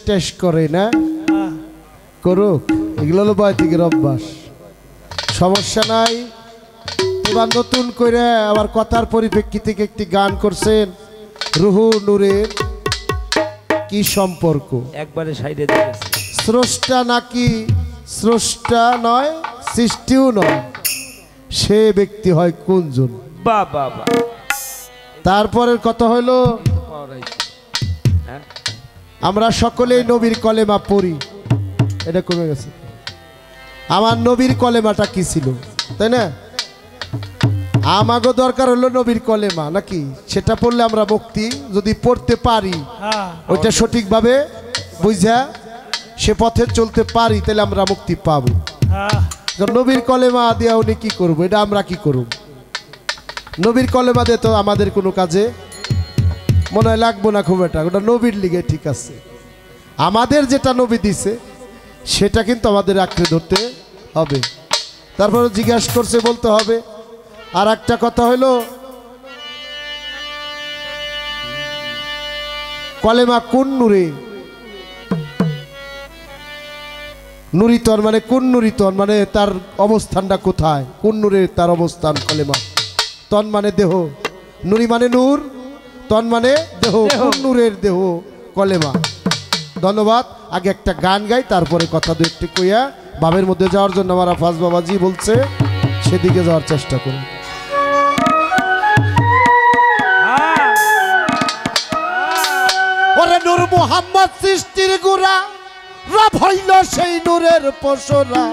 টেস করে না করুক, এগুলো হলো বয়তিকের অভ্যাস, সমস্যা নাই। এবার নতুন করে আবার কথার পরিপ্রেক্ষিতে একটি গান করছেন রুহু নূরের কি সম্পর্ক, একবারে সাইডে দিয়েছে। স্রষ্টা নাকি স্রষ্টা নয়, সৃষ্টিও নয়, সে ব্যক্তি হয় কোনজন? বাহ বাহ বাহ। তারপরের কথা হলো আমরা সকলেই নবীর কলেমা পড়ি, এটা কমে গেছে। আমার নবীর কলেমাটা কি ছিল, তাই না? আমাগো দরকার হলো নবীর কলেমা নাকি, সেটা পড়লে আমরা মুক্তি যদি পড়তে পারি, ওইটা সঠিকভাবে বুঝা সে পথে চলতে পারি, তাহলে আমরা মুক্তি পাবো। নবীর কলেমা দিয়া উনি কি করবো, এটা আমরা কি করব? নবীর কলেমা দিয়ে তো আমাদের কোনো কাজে মনে হয় লাগবো না খুব একটা, ওটা নবীর লিগে ঠিক আছে। আমাদের যেটা নবী দিছে সেটা কিন্তু আমাদের আঁকড়ে ধরতে হবে। তারপরে জিজ্ঞাসা করছে বলতে হবে। আর একটা কথা হইল কলেমা কোন নূরে, নুরিতন মানে কোন নুরিতন মানে তার অবস্থানটা কোথায়, কোন নূরে তার অবস্থান। কলেমা তন মানে দেহ, নুরি মানে নূর, তন মানে দেহ, কোন নূরের দেহ কলেমা। ধন্যবাদ। আগে একটা গান গাই, তারপরে কথা দু একটি কইয়া ভাবের মধ্যে যাওয়ার জন্য আমার আফাজ বাবাজি বলছে, সেদিকে যাওয়ার চেষ্টা করুন। ওরে নূর মুহাম্মদ সৃষ্টির গুড়া, রব হইল সেই নূরের পশরা,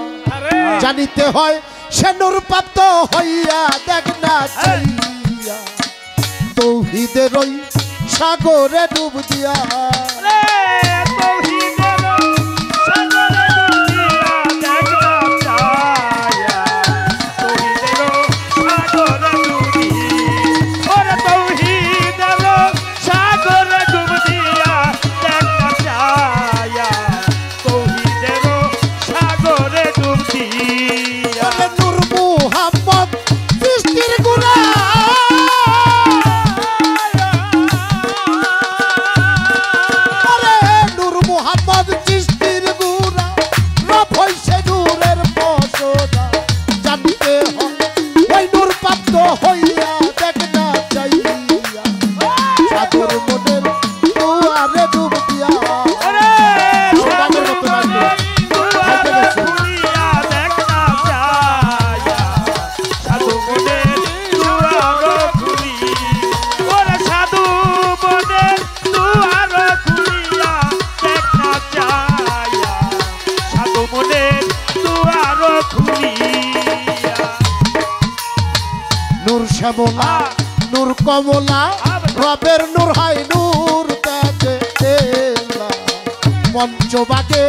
জানিতে হয় সে নূর প্রাপ্ত হইয়া, দেখ না চাইয়া তৌহিদের ওই সাগরে ডুব দিয়া, শ্যামলা নূর কমলা, রবের নূর হয় নূর তাজে, পঞ্চভাগে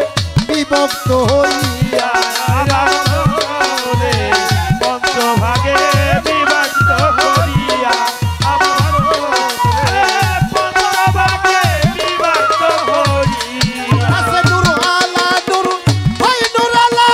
বিভক্ত হইয়া, পঞ্চভাগে বিভক্ত হইয়া, পঞ্চভাগে বিভক্ত হইয়া, আছে নূর আলা নূর হয় নূর আলা,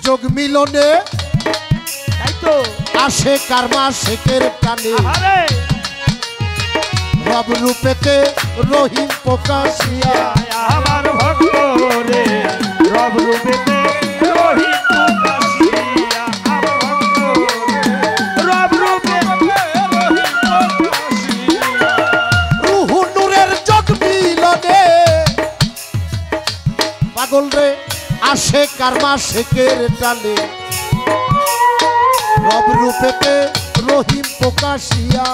যোগ মিলনে আসে কারমা শেখের টানে, রব রূপেতে রহিম প্রকাশিয়া, আমার ভক্ত রে রব রূপেতে রহিম প্রকাশিয়া, আমার ভক্ত রব রূপেতে রহিম প্রকাশিয়া, রুহু নূরের যোগ মিলনে পাগল রে আসে কারমা শেখের টানে রব রূপেতে রহিম প্রকাশিয়া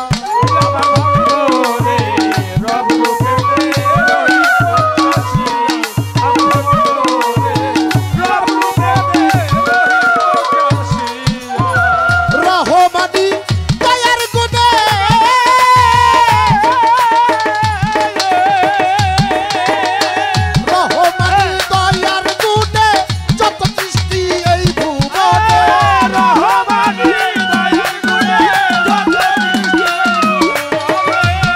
আমার ভক্ত রে রব রূপেতে রহিম প্রকাশিয়া আমার ভক্ত রে রব রূপেতে রহিম প্রকাশিয়া রহমানি দয়ার গুণে রহমানি দয়ার গুণে যত সৃষ্টি এই ভুবনে রহমানি দয়ার গুণে যত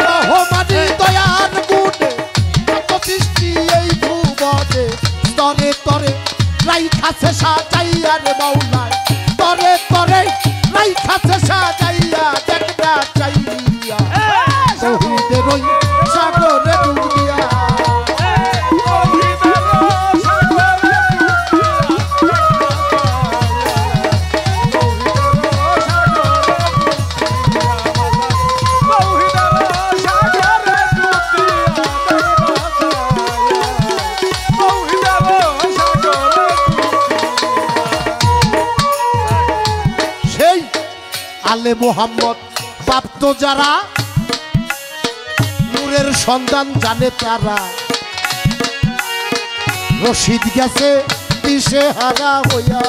রহমানি দয়ার গুণে যত সৃষ্টি এই ভুবনে তরে তরে রাইখাছে সাজাইয়া রে মাওলায় তরে তরে রাইখাছে সাজাইয়া দেখনা চাইয়া শহীদের ওই সাগরে ডুবিয়া সেই আলে মোহাম্মদ প্রাপ্ত যারা নূরের সন্ধান জানে তারা রশিদ গেছে দিশে হারা হইয়া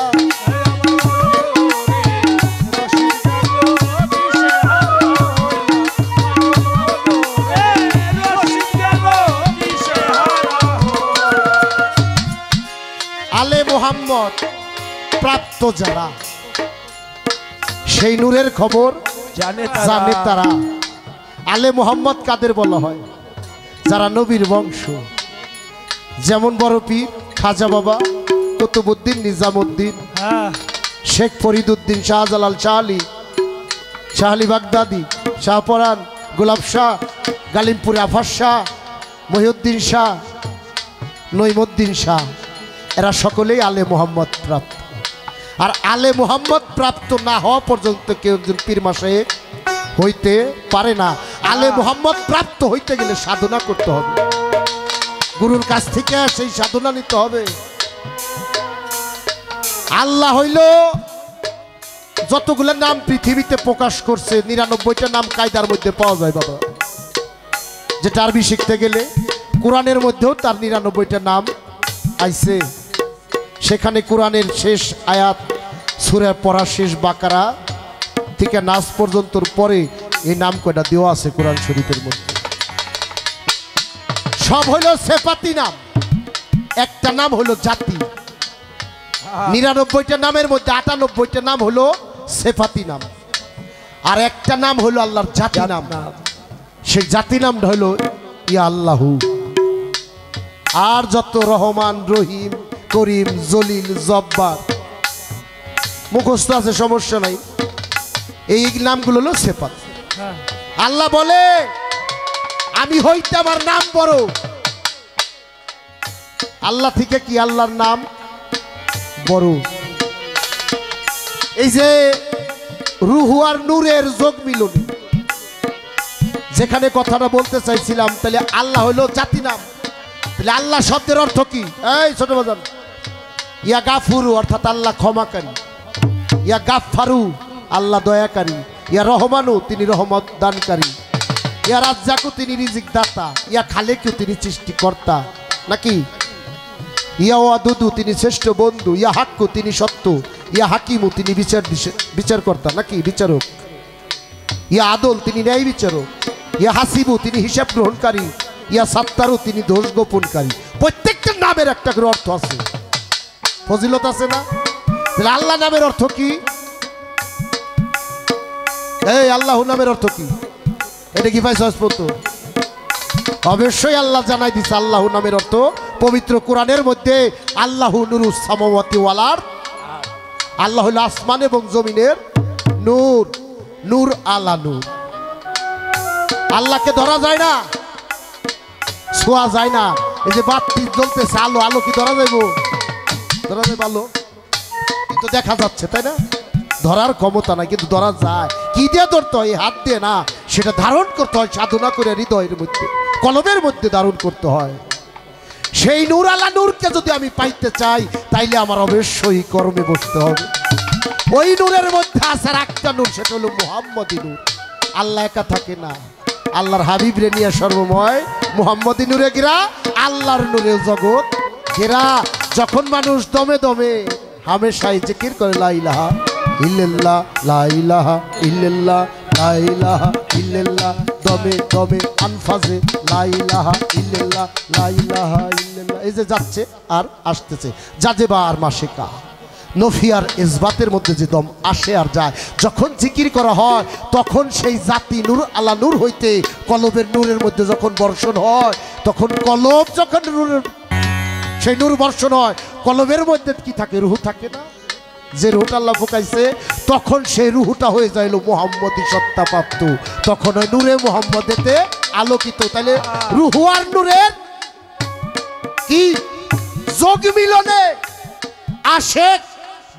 আলে মোহাম্মদ প্রাপ্ত যারা সেই নূরের খবর জানে তারা আলে মোহাম্মদ কাদের বলা হয় যারা নবীর বংশ যেমন বড় পীর খাজা বাবা কুতুবউদ্দিন নিজামউদ্দিন শেখ ফরিদউদ্দিন শাহজালাল শাহ আলী বাগদাদি শাহপরান গোলাপ শাহ গালিমপুরে আফাস শাহ মহিউদ্দিন শাহ নঈমুদ্দিন শাহ এরা সকলেই আলে মোহাম্মদ প্রাপ্ত আর আলে মোহাম্মদ প্রাপ্ত না হওয়া পর্যন্ত কেউ একজন পীর মাশায়েখ হইতে পারে না আলে মোহাম্মদ প্রাপ্ত হইতে গেলে সাধনা করতে হবে গুরুর কাছ থেকে সেই সাধনা নিতে হবে আল্লাহ হইল যতগুলো নাম পৃথিবীতে প্রকাশ করছে ৯৯টা নাম কায়দার মধ্যে পাওয়া যায় বাবা যেটা আরবি শিখতে গেলে কোরআনের মধ্যেও তার ৯৯টা নাম আইছে সেখানে কোরআনের শেষ আয়াত সূরা পড়া শেষ বাকারা থেকে নাস পর্যন্তর পরে এই নাম কয়টা দেওয়া আছে কোরআন শরীফের মধ্যে সব হলো সেফাতি নাম একটা নাম হলো জাতি ৯৯টা নামের মধ্যে ৯৮টা নাম হলো সেফাতি নাম আর একটা নাম হলো আল্লাহর জাতি নাম সেই জাতি নামটা হলো ইয়া আল্লাহু আর যত রহমান রহিম করিম জলিল জব্বার মুখস্থ আছে সমস্যা নাই এই নামগুলো হলো সেফাত আল্লাহ বলে আমি হইতে আমার নাম বড় আল্লাহ থেকে কি আল্লাহর নাম বড় এই যে রুহু আর নূরের যোগ মিলন যেখানে কথাটা বলতে চাইছিলাম তাহলে আল্লাহ হলো জাতি নাম তাহলে আল্লাহ শব্দের অর্থ কি এই ছোট বাজান ইয়া গাফুরু অর্থাৎ আল্লাহ ক্ষমাকারী ইয়া গাফফারু আল্লাহ দয়াকারী ইয়া রহমানু তিনি রহমত দানকারী ইয়া রাজ্জাকু তিনি রিজিক দাতা ইয়া খালেকু তিনি সৃষ্টিকর্তা নাকি ইয়া ওয়াদুদু তিনি শ্রেষ্ঠ বন্ধু ইয়া হাক্কু তিনি সত্য ইয়া হাকিমু তিনি বিচারকর্তা নাকি বিচারক ইয়া আদল তিনি ন্যায় বিচারক ইয়া হাসিবু তিনি হিসাব গ্রহণকারী ইয়া সাত্তারু তিনি দোষ গোপনকারী প্রত্যেকটা নামের একটা করে অর্থ আছে ফজিলত আছে না তাহলে আল্লাহ নামের অর্থ কি এই আল্লাহ নামের অর্থ কি এটা কি পাইছ পড়তো অবশ্যই আল্লাহ জানাই দিছে আল্লাহ নামের অর্থ পবিত্র কোরআনের মধ্যে আল্লাহু নূরুস সামাওয়াতি ওয়াল আরদ আল্লাহ হলো আসমান এবং জমিনের নূর নূর আলা নূর আল্লাহকে ধরা যায় না ছোঁয়া যায় না এই যে বাতি জ্বলতেছে আলো আলো কি ধরা যাইব ধরা যাবে আলো কিন্তু দেখা যাচ্ছে তাই না ধরার ক্ষমতা নাই কিন্তু ধরা যায় কি দিয়ে ধরতে হয় হাত দিয়ে না সেটা ধারণ করতে হয় সাধনা করে হৃদয়ের মধ্যে কলমের মধ্যে ধারণ করতে হয় সেই নূর আলা নূরকে যদি আমি পাইতে চাই তাইলে আমার অবশ্যই কর্মে বসতে হবে। ওই নূরের মধ্যে আছে একটা নূর, সেটা হলো মুহাম্মদী নূর। আল্লাহ একা থাকে না, আল্লাহর হাবিব রে নিয়ে সর্বময় মুহাম্মদী নূরে গিরা, আল্লাহর নূরে জগৎ ঘেরা। যখন মানুষ দমে দমে হামেশাই জিকির করে লা ইলাহা ইল্লাল্লাহ, লা ইলাহা ইল্লাল্লাহ, লা ইলাহা ইল্লাল্লাহ, দমে দমে আনফাজে লা ইলাহা ইল্লাল্লাহ, লা ইলাহা ইল্লাল্লাহ, এই যে যাচ্ছে আর আসতেছে, জাজেবা আর মাসিকা নফিয়ার ইসবাতের মধ্যে যে দম আসে আর যায়। যখন জিকির করা হয় তখন সেই জাতি নূর আলা নূর হইতে কলবের নূরের মধ্যে যখন বর্ষণ হয়, তখন কলব যখন নূরের সেই নূর বর্ষণ হয়, কলবের মধ্যে কি থাকে? রুহু থাকে না? যে রুহুটা আল্লাহ ফুকাইছে, তখন সেই রুহুটা হয়ে যাইল মুহাম্মদী সত্তা প্রাপ্ত, তখন ওই নূরে মুহাম্মদেতে আলোকিত। তাহলে রুহু আর নূরের কি যোগ মিলনে আশেক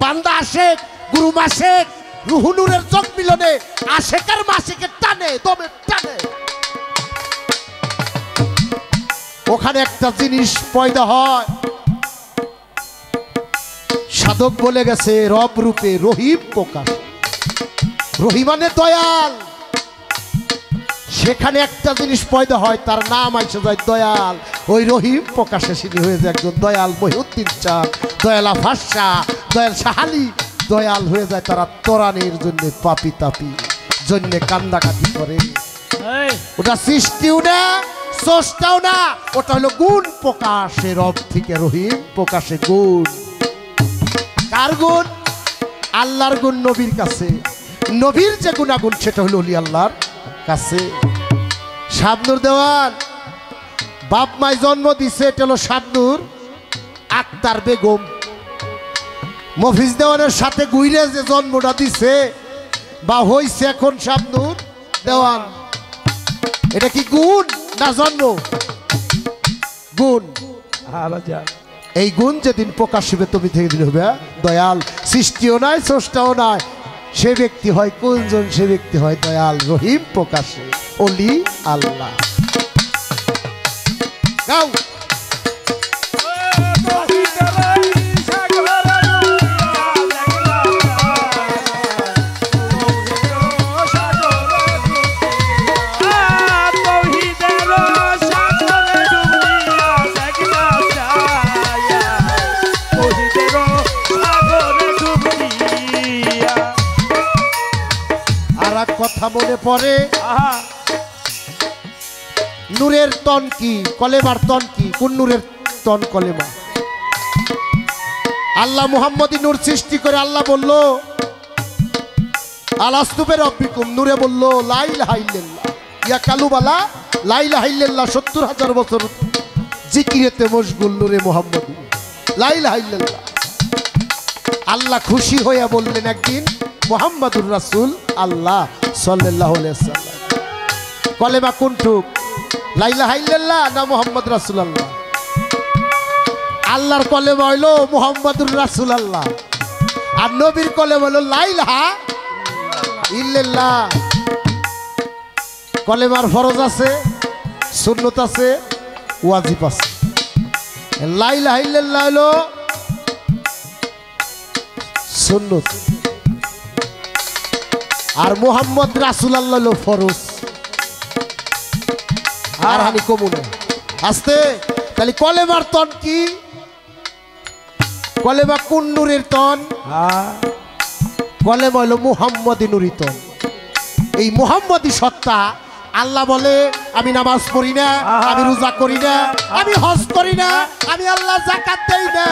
বান্দা, আশেক গুরু মাসেক, রুহু নূরের যোগ মিলনে আশেক আর মাসিকের টানে দমে টানে ওখানে একটা জিনিস পয়দা হয়। সাধক বলে গেছে রব রূপে রহিম প্রকাশ, রহিমানে দয়াল। সেখানে একটা জিনিস পয়দা হয়, তার নাম আইসে যায় দয়াল। ওই রহিম প্রকাশে সিনি হয়ে যায় একজন দয়াল মহিউদ্দিন চাঁদ, দয়ালা ভাষা, দয়াল সাহালি, দয়াল হয়ে যায় তারা তরানের জন্য পাপি তাপি জন্য কান্দাকাটি করে। ওটা সৃষ্টিও না, স্রষ্টাও না, ওটা হলো গুণ প্রকাশে। রব থেকে রহিম প্রকাশে গুণ। কার গুণ? আল্লাহর গুণ নবীর কাছে। নবীর যে গুণাগুণ সেটা হলো ওলি আল্লাহর কাছে। শাবনূর দেওয়ান বাপ মায় জন্ম দিছে, এটা হলো শাবনূর আক্তার বেগম। মফিজ দেওয়ানের সাথে গুইরে যে জন্মটা দিছে বা হইছে এখন শাবনূর দেওয়ান, এটা কি গুণ না জন্ম? গুণ। এই গুণ যেদিন প্রকাশ হবে তুমি থেকে দিন হবে দয়াল। সৃষ্টিও নাই, স্রষ্টাও নাই, সে ব্যক্তি হয় কোনজন? সে ব্যক্তি হয় দয়াল রহিম প্রকাশে ওলি আল্লাহ। গাও কথা মনে পড়ে, নূরের তন কি? কলেমার তন কি? কোন নূরের তন? কলেমা। আল্লাহ মুহাম্মদী নূর সৃষ্টি করে আল্লাহ বলল আলাস্তুবে রব্বিকুম, নূরে বলল লা ইলাহা ইল্লাল্লাহ, ইয়া কালুবালা লা ইলাহা ইল্লাল্লাহ। ৭০,০০০ বছর জিকিরেতে মশগুল নূরে মুহাম্মদী লা ইলাহা ইল্লাল্লাহ। আল্লাহ খুশি হয়ে বললেন একদিন মুহাম্মাদুর রাসূল আল্লাহ সাল্লাল্লাহু আলাইহি ওয়াসাল্লাম। কলেমা কোনটুক? লা ইলাহা ইল্লাল্লাহ না মুহাম্মদ রাসূলুল্লাহ? আল্লাহর কলেমা হইলো মুহাম্মাদুর রাসূলুল্লাহ, আর নবীর কলেমা হইলো লা ইলাহা ইল্লাল্লাহ। কলেমার ফরজ আছে, সুন্নত আছে, ওয়াজিব আছে। লা ইলাহা ইল্লাল্লাহ হইলো সুন্নত, আর মুহাম্মদ রাসূলুল্লাহ হলো ফরজ। আর হানি কমুনে আস্তে। তাহলে কলেমার তন কি? কলেমা কোন নূরের তন? কলেমা হলো মুহাম্মদী নূরের তন। এই মুহাম্মদী সত্তা আল্লাহ বলে আমি নামাজ পড়ি না, আমি রোজা করি না, আমি হজ করি না, আমি আল্লাহ যাকাত দেই না,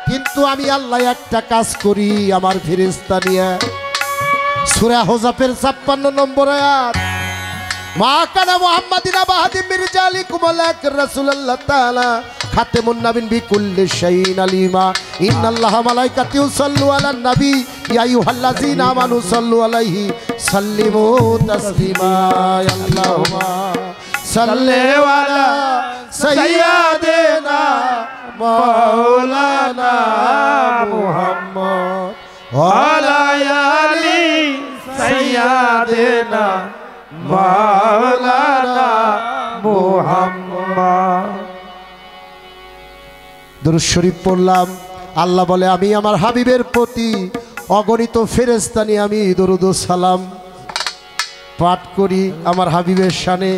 কিন্তু আমি আল্লাহ একটা কাজ করি আমার ফেরেশতা নিয়ে। সূরা হুজাফের ৫৬ নম্বর আয়াত, মা কানা মুহাম্মাদিন বাহাদিম মিরজালিকুম ওয়ালাকিন রাসূলুল্লাহ তাআলা খাতামুন নাবিয়্যিন বিকুল্লি শাইইন আলিমা ইন্নাল্লাহা মালাইকাতাহু ইউসাল্লু আলান নবী ইয়া আইয়ুহাল্লাযীনা আমানু সাল্লু আলাইহি সাল্লিমু তাসলিমা। আল্লাহুম্মা সাল্লি আলা সাইয়্যিদিনা মাওলানা মুহাম্মদ ওয়া আলা আলি সাইয়্যিদিনা মাওলানা মুহাম্মদ। দরুদ শরীফ পড়লাম। আল্লাহ বলে আমি আমার হাবিবের প্রতি অগণিত ফেরেশতা নিয়ে আমি দরুদ ও সালাম পাঠ করি, আমার হাবিবের শানে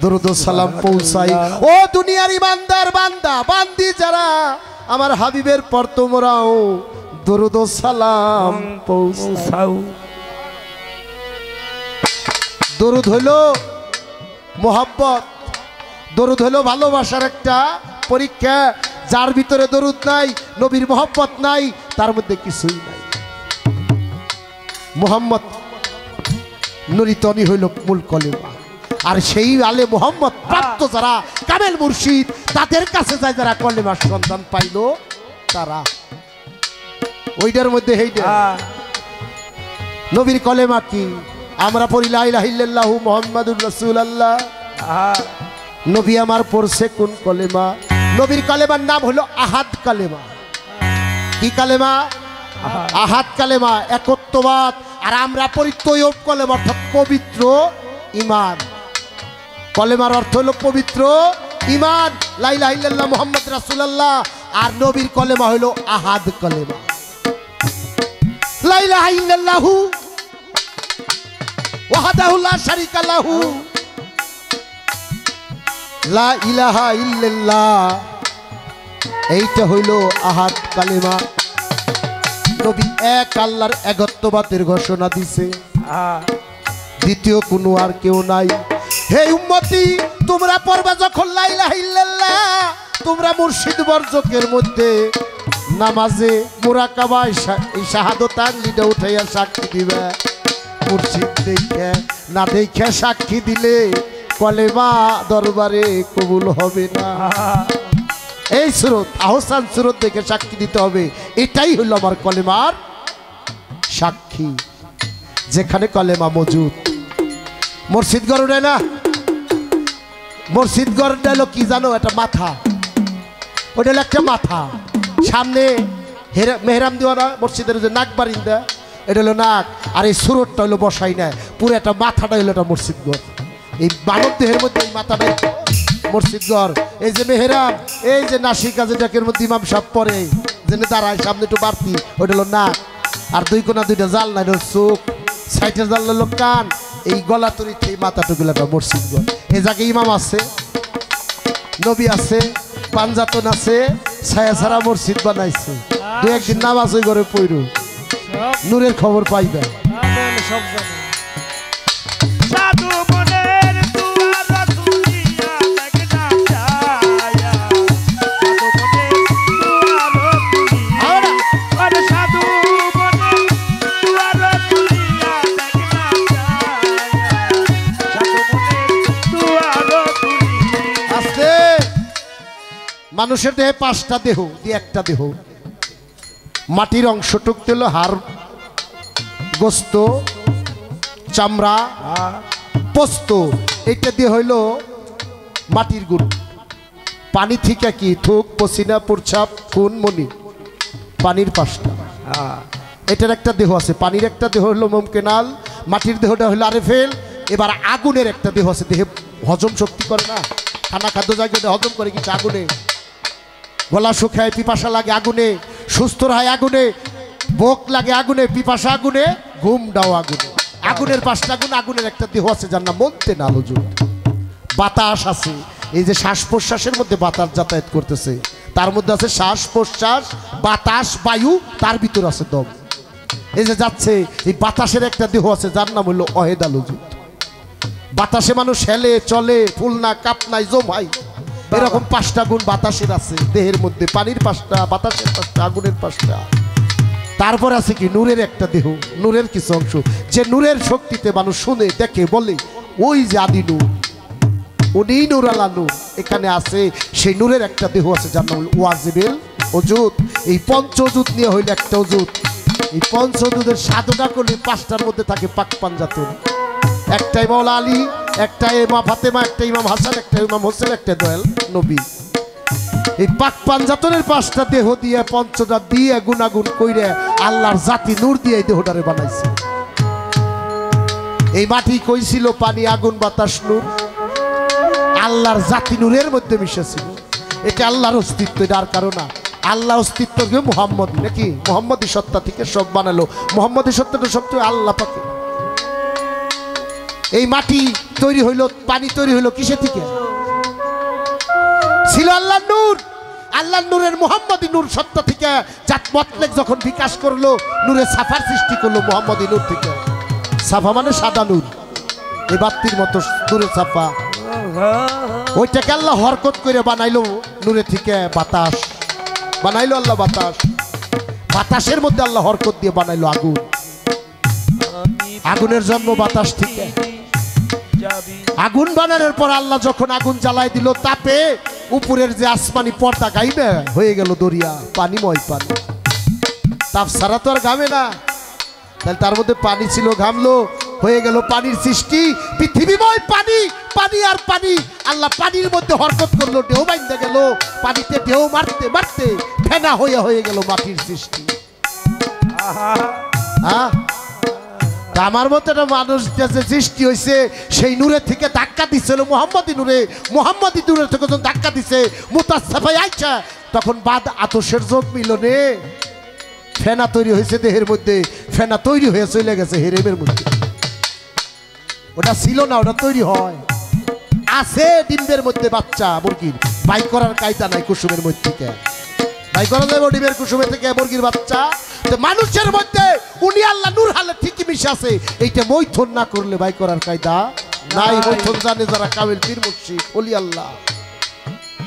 দরুদ ও সালাম পৌঁছাই। ও দুনিয়ার ইমানদার বান্দা বান্দি যারা আমার হাবিবের পর তোমরাও দরুদ ও সালাম পৌঁছাও। দরুদ হইল মোহাব্বত, দরুদ হইল ভালোবাসার একটা পরীক্ষা। যার ভিতরে দরুদ নাই, নবীর মোহাব্বত নাই, তার মধ্যে কিছুই নাই। মোহাম্মদ নুরিতনি হইল মূল কলেমা। আর সেই আলে মোহাম্মদ প্রাপ্ত যারা কামেল মুর্শিদ, তাদের কাছে যায় যারা কলেমার সন্ধান পাইল, তারা ওইটার মধ্যে হেইটা নবীর কলেমা কি? আমরা পড়ি লা ইলাহা ইল্লাল্লাহু মুহাম্মাদুর রাসূলুল্লাহ। নবী আমার পড়ছে কোন কলেমা? নবীর কলেমার নাম হলো আহাদ কালেমা। কি কালেমা? আহাদ কালেমা, একত্ববাদ। আর আমরা পড়ি তৈয়ব কলেমা, অর্থাৎ পবিত্র ঈমান। কলেমার অর্থ হলো পবিত্র ঈমান, লা ইলাহা ইল্লাল্লাহ মুহাম্মদ রাসূলুল্লাহ। আর নবীর কলেমা হলো আহাদ কলেমা, লা ইলাহা ইল্লাল্লাহু ওয়াহদাহু লা শারীকা লাহু, লা ইলাহা ইল্লাল্লাহ। এইটা হইল আহাদ কালেমা। নবী এক আল্লাহর একত্ববাদের ঘোষণা দিছে, দ্বিতীয় কোনো আর কেউ নাই। হে উম্মতি, তোমরা পড়বা যখন লা ইলাহা ইল্লাল্লাহ, তোমরা মুর্শিদ বর্জকের মধ্যে নামাজে মুরাকাবায় এই শাহাদত আঙ্গিটা উঠাইয়া সাক্ষী দিবে। মুর্শিদ দেখে না দেখে সাক্ষী দিলে কলেমা দরবারে কবুল হবে না। এই সুরত আহসান সুরত দেখে সাক্ষী দিতে হবে। এটাই হলো আমার কলেমার সাক্ষী। যেখানে কলেমা মজুদ, মসজিদগড় উঠে না, মসজিদগড় হলো কি জানো? একটা মাথা, ওটা হলো একটা মাথা। সামনে মেহরাম দিওয়ানা মসজিদের যে নাক বারিন্দা, এটা হলো নাক। আর এই সুরতটা হলো বসাই না, পুরো একটা মাথাটা হলো একটা মসজিদগড়। এই মানব দেহের মধ্যে এই মাথাটাই মসজিদগড়। এই যে মেহরাম, এই যে নাসিকা যেটাকের মধ্যে ইমাম সাহেব পরে যে দাঁড়ায় সামনে একটু বাড়তি, ওটা হলো নাক। আর দুই কোনা দুইটা জাল নাই, চোখ সাইটের জাল হলো কান। এই গলা তরিতে এই মাথাটুকুলা মসজিদগড়। এই জায়গায় ইমাম আছে, নবী আছে, পাঞ্জাতন আছে, ছায়া ছাড়া মসজিদ বানাইছে। দু একদিন নামাজ ওই ঘরে পড়ু, নূরের খবর পাইবে। সাধু মনের দুয়ার খুলিয়া দেখনা চায়া, সাধু মনের দুয়ার খুলিয়া, আরে সাধু মনের দুয়ার খুলিয়া দেখনা চায়া, সাধু মনের দুয়ার খুলিয়া। আস্তে, মানুষের দেহে 5টা দেহ দিয়ে একটা দেহ। মাটির অংশটুক দিল হাড়, গোস্ত, চামড়া, পোস্ত। এটা দিয়ে হইল মাটির গুড়। পানি থেকে কি থুক, পসিনা, প্রস্রাব, খুন, মনি, পানির 5টা। এটার একটা দেহ আছে। পানির একটা দেহ হলো মুমকিনাল, মাটির দেহটা হলো আরেফেল। এবার আগুনের একটা দেহ আছে, দেহে হজম শক্তি করে না, খানা খাদ্য জায়গায় হজম করে কিছু আগুনে। গলা শুকায়, পিপাসা লাগে আগুনে, সুস্থ হয় আগুনে, ভোক লাগে আগুনে, পিপাসা আগুনে, ঘুম দাও আগুনে। আগুনের 5টা গুণ। আগুনের একটা দেহ আছে যার নাম মনতে না হুজুর। বাতাস আছে, এই যে শ্বাস প্রশ্বাসের মধ্যে বাতাস যাতায়াত করতেছে, তার মধ্যে আছে শ্বাস প্রশ্বাস, বাতাস, বায়ু, তার ভিতর আছে দম। এই যে যাচ্ছে, এই বাতাসের একটা দেহ আছে যার নাম হলো অহেদাল হুজুর। বাতাসে মানুষ হেলে চলে, ফুলনা কাপনাই জমাই। এরকম 5টা গুণ বাতাসের আছে দেহের মধ্যে। পানির 5টা, বাতাসের 5টা, আগুনের 5টা। তারপর আছে কি নূরের একটা দেহ, নূরের কিছু অংশ, যে নূরের শক্তিতে মানুষ শুনে, দেখে, বলে ওই যে আদি নূর, উনি নূর আলা নূর এখানে আছে। সেই নূরের একটা দেহ আছে যার নাম ওয়াজিবেল ওজুদ। এই পঞ্চ ওজুদ নিয়ে হইল একটা ওজুদ। এই পঞ্চ ওজুদের সাধনা করলে 5টার মধ্যে থাকে পাক পাঞ্জাতুন। একটাই মাওলা আলী, একটা ইমাম ফাতেমা, একটা ইমাম হাসান, একটা ইমাম হোসেন, একটা দয়াল নবী। এই পাক পাঞ্জাতনের 5টা দেহ দিয়ে, পঞ্চটা দিয়ে গুণাগুণ কইরে আল্লাহর জাতি নূর দিয়ে এই দেহটারে বানাইছে। এই মাটি কইছিল পানি, আগুন, বাতাস, নূর, আল্লাহর জাতি নূরের মধ্যে মিশেছিল। এটা আল্লাহর অস্তিত্ব, এটা আর কারো না। আল্লাহ অস্তিত্ব মুহাম্মদ নাকি মুহাম্মদী সত্তা থেকে সব বানালো মুহাম্মদী সত্তাটা সবচেয়ে আল্লাহ পাকে এই মাটি তৈরি হইল পানি তৈরি হইল কিসে থেকে ছিল আল্লাহর নূর আল্লাহর নূরের মুহাম্মদী নূর সত্তা থেকে জাত মতলেক যখন বিকাশ করলো নূরে সাফার সৃষ্টি করলো মুহাম্মদী নূর থেকে সাফা মানে সাদা নূর এই বাতির মতো নূরে সাফা ওইটাকে আল্লাহ হরকত করে বানাইলো নূরে থেকে বাতাস বানাইলো আল্লাহ বাতাস বাতাসের মধ্যে আল্লাহ হরকত দিয়ে বানাইলো আগুন আগুনের জন্ম বাতাস থেকে আগুন বানানোর পর আল্লাহ যখন আগুন জ্বালাই দিল তাপে উপরের যে আসমানি পর্দা গাইবে হয়ে গেল দরিয়া পানিময় পানি তাপ ছাড়া তো আর ঘামে না তাহলে তার মধ্যে পানি ছিল ঘামলো হয়ে গেল পানির সৃষ্টি পৃথিবীময় পানি পানি আর পানি আল্লাহ পানির মধ্যে হরকত করলো ঢেউ বাইন্দে গেল পানিতে ঢেউ মারতে মারতে ফেনা হয়ে গেল মাটির সৃষ্টি হ্যাঁ আমার মতো একটা মানুষ যে সৃষ্টি হয়েছে সেই নূরের থেকে ধাক্কা দিচ্ছিল মুহাম্মদী নূরের থেকে যখন ধাক্কা দিছে মুতাসাফাই আইছা তখন বাদ আতসের যোগ মিলনে ফেনা তৈরি হয়েছে দেহের মধ্যে ফেনা তৈরি হয়ে চলে গেছে হেরেমের মধ্যে ওটা ছিল না ওটা তৈরি হয় আছে ডিম্বের মধ্যে বাচ্চা মুরগির বাই করার কায়দা নাই কুসুমের মধ্যে থেকে বাই করা যাবে ডিমের কুসুমের থেকে মুরগির বাচ্চা মানুষের মধ্যে উনি আল্লাহ নূর হালে ঠিকই মিশে আছে এইটা মৈথুন না করলে বাই করার কায়দা নাই মৈথুন জানে যারা কামিল পীর মুর্শিদ ওলি আল্লাহ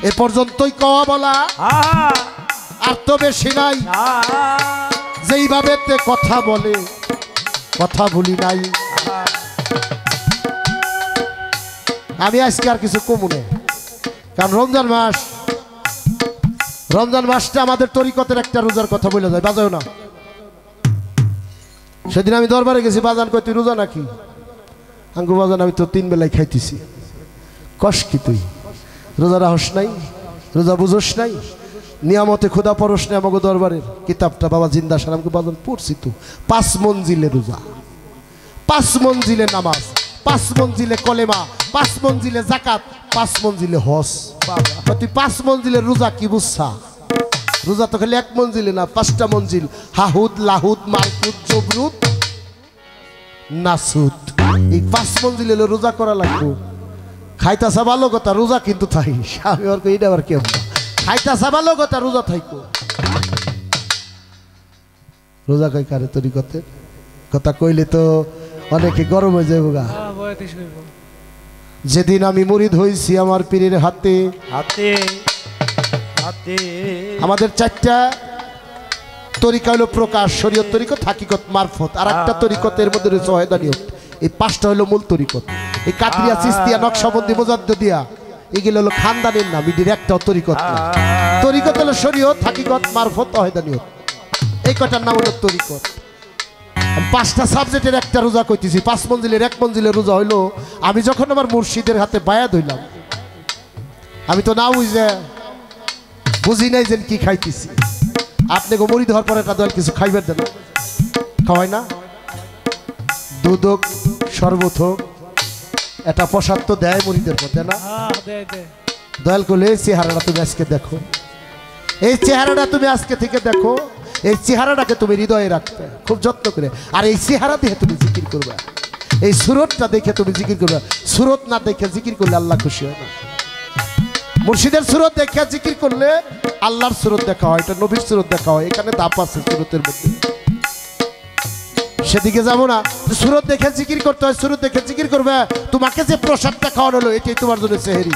এ পর্যন্তই কওয়া বলা আর তো বেশি নাই যেইভাবে তে কথা বলে কথা ভুলি নাই আমি আজকে আর কিছু কমু না কারণ রমজান মাসটা আমাদের তরিকতের একটা রোজার কথা বলে যায় বাজাও না সেদিন আমি দরবারে গেছি বাজান কই তুই রোজা নাকি আঙ্গু বাজান আমি তো 3 বেলায় খাইতেছি কষ কি তুই রোজা রাহস নাই রোজা বুঝোস নাই নিয়ামতে খোদা পরশ নাই আমাকে দরবারের কিতাবটা বাবা জিন্দা সালামকে বাজান পড়ছি তো 5 মঞ্জিলে রোজা 5 মঞ্জিলে নামাজ 5 মঞ্জিলে কলেমা 5 মঞ্জিলে যাকাত 5 মঞ্জিলে হজ বাবা তুই 5 মঞ্জিলে রোজা কি বুঝছা রোজা তো খালি 1 মঞ্জিলে না 5টা মঞ্জিল হাহুদ লাহুদ মালকুদ জবরুদ নাসুদ এই 5 মঞ্জিলে রোজা করা লাগবে খাইতাছা ভালো কথা রোজা কিন্তু থাই আমি আর কই এটা আবার কেমন খাইতাছা ভালো কথা রোজা থাইকো রোজা কই কারে তরিকতের কথা কইলে তো অনেকে গরম হয়ে যাবে গা যেদিন আমি মুরিদ হইছি আমার পীরের হাতে হাতে হাতে আমাদের 4টা তরিকা হলো প্রকাশ শরীয়ত তরিকত হাকিকত মারফত আর একটা তরিকতের মধ্যে রয়েছে ওয়াহদানিয়ত এই 5টা হলো মূল তরিকত এই কাদরিয়া চিশতিয়া নকশবন্দি মুজাদ্দিদিয়া এগুলো হলো খানদানের নাম এদের একটা তরিকত না তরিকত হলো শরীয়ত হাকিকত মারফত ওয়াহদানিয়ত এই কয়টার নাম হলো তরিকত 5টা সাবজেক্টের একটা রোজা কইতেছি 5 মঞ্জিলের 1 মঞ্জিলের রোজা হইলো আমি যখন আমার মুর্শিদের হাতে বায়াত হইলাম আমি তো না বুঝি নাই যে কি খাইতেছি আপনি গো মুড়ি ধর পরে একটা দল কিছু খাইবেন দেন খাওয়াই না দুধ হোক শরবত হোক একটা প্রসাদ তো দেয় মুড়িদের মধ্যে না দয়াল করলে এই চেহারাটা তুমি আজকে দেখো এই চেহারাটা তুমি আজকে থেকে দেখো এই চেহারাটাকে তুমি হৃদয়ে রাখবে খুব যত্ন করে আর এই চেহারা দেখে তুমি জিকির করবে এই সুরতটা দেখে তুমি জিকির করবে সুরত না দেখে জিকির করলে আল্লাহ খুশি হয় না মুর্শিদের সুরত দেখে জিকির করলে আল্লাহর সুরত দেখা হয় এটা নবীর সুরত দেখা হয় এখানে দাপ আছে সুরতের মধ্যে সেদিকে যাবো না সুরত দেখে জিকির করতে হয় সুরত দেখে জিকির করবে তোমাকে যে প্রসাদটা খাওয়ানো হলো এটাই তোমার জন্য সেহেরি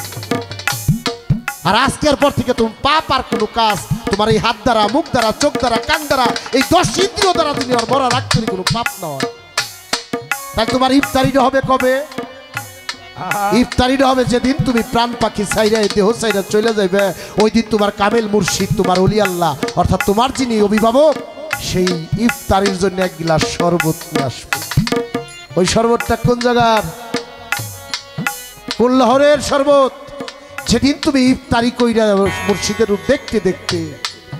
আর আজকের পর থেকে তুমি পাপ আর কোনো কাজ তোমার এই হাত দ্বারা মুখ দ্বারা চোখ দ্বারা কান দ্বারা এই 10 ইন্দ্রিয় দ্বারা তুমি আর মরা রাখতে কোনো পাপ নয় তাই তোমার ইফতারিটা হবে কবে ইফতারিটা হবে যেদিন তুমি প্রাণ পাখি ছাইরা দেহ ছাইরা চলে যাবে ওই দিন তোমার কামেল মুর্শিদ তোমার ওলি আল্লাহ অর্থাৎ তোমার যিনি অভিভাবক সেই ইফতারির জন্য 1 গ্লাস শরবত নিয়ে আসবে ওই শরবতটা কোন জায়গার কোন লহরের শরবত যেদিন তুমি ইফতারি কইরা মুর্শিদের রূপ দেখতে দেখতে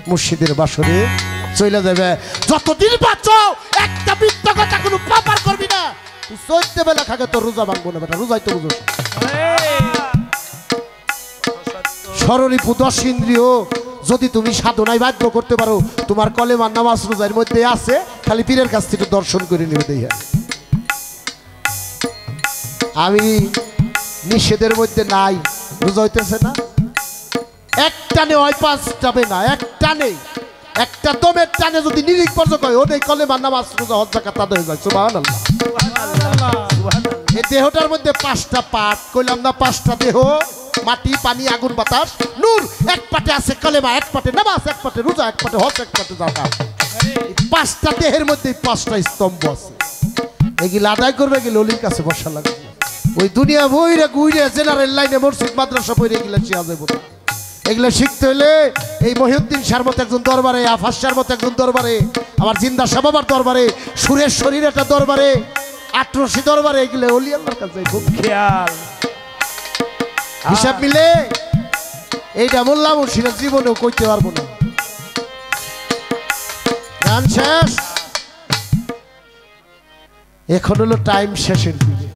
মুর্শিদের বাসরে চলে যাবে যতদিন বাঁচো একটা মিথ্যা কথা কোনো পাপার করবি না তুই 14 বেলা খাগে তোর রোজা ভাঙবো না বেটা রোজাই তো বুঝো সররিপু 10 ইন্দ্রিয় যদি তুমি সাধনায় বাধ্য করতে পারো তোমার কলেমার নামাজ রোজার মধ্যে আছে, খালি পীরের কাছ থেকে দর্শন করে নেবে দেয়া। আমি নিষেধের মধ্যে নাই, রোজা হইতেছে না, এক টানে হয় 5 যাবে না, এক টানে একটা দমের টানে যদি নিরিখ পর্যন্ত হয় ওদের কলেমার নামাজ রোজা হজ যাকাত আদায় হয়ে যায়। সুবহানাল্লাহ। এই দেহটার মধ্যে 5টা পার্ট কইলাম না, 5টা দেহ, মাটি পানি আগুন বাতাস নূর। এক পাটে আছে কলেমা, এক পাটে নামাজ, এক পাটে রোজা, এক পাটে হজ, এক পাটে যাকাত। এই 5টা দেহের মধ্যে 5টা স্তম্ভ আছে। এগুলো আদায় করবে গেলে অলির কাছে বসা লাগবে। ওই দুনিয়া বইরে গুইরে জেনারেল লাইনে মসজিদ মাদ্রাসা বইরে এগুলো শিয়া যাবো না। এগুলো শিখতে হলে এই মহিউদ্দিন শাহর মতো একজন দরবারে, আফাস শাহর মতো একজন দরবারে, আমার জিন্দা শাহ বাবার দরবারে, সুরের শরীর একটা দরবারে, আটরশি দরবারে, এগুলো অলি আল্লাহর কাছে খুব খেয়াল। হিসাব মিলে এইটা বললাম, সেটা জীবনেও কইতে পারবো না। গান শেষ, এখন হলো টাইম শেষের দিকে।